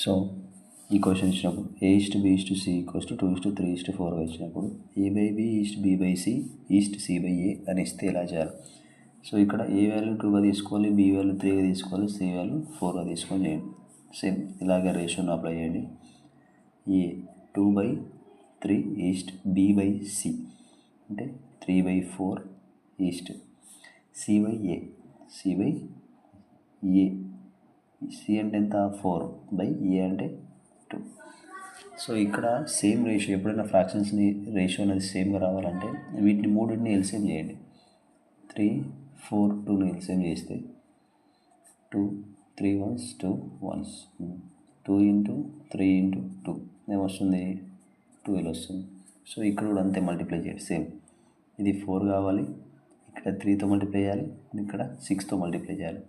So ఈ question ఇచ్చినప్పుడు A/B/C = 2:3:4 ఇచ్చినప్పుడు A/B B/C C/A అని ఇస్తే ఎలా చేయాలి? సో ఇక్కడ A వాల్యూ 2గా తీసుకోవాలి, B వాల్యూ 3గా తీసుకోవాలి, C వాల్యూ 4గా తీసుకొని చేయండి. సేమ్ ఇలాగే రేషియోని అప్లై చేయండి. A 2/3 B/C అంటే 3/4 C/A C అంటే ఎంత 4/A అంటే 2. సో ఇక్కడ సేమ్ రేషియో ఎప్పుడైనా ఫ్రాక్షన్స్ని రేషియో అనేది సేమ్గా రావాలంటే వీటిని మూడింటిని ఎల్సిఎం చేయండి. 3, 4, 2ని ఎల్సిఎం చేస్తే 2 3 1s 2 1s 2 × 3 × 2 ఏమొస్తుంది 12 వస్తుంది. సో ఇక్కడ కూడా అంతే మల్టిప్లై చేయండి. సేమ్ ఇది 4 కావాలి, ఇక్కడ 3తో మల్టిప్లై చేయాలి, ఇక్కడ 6తో మల్టిప్లై చేయాలి.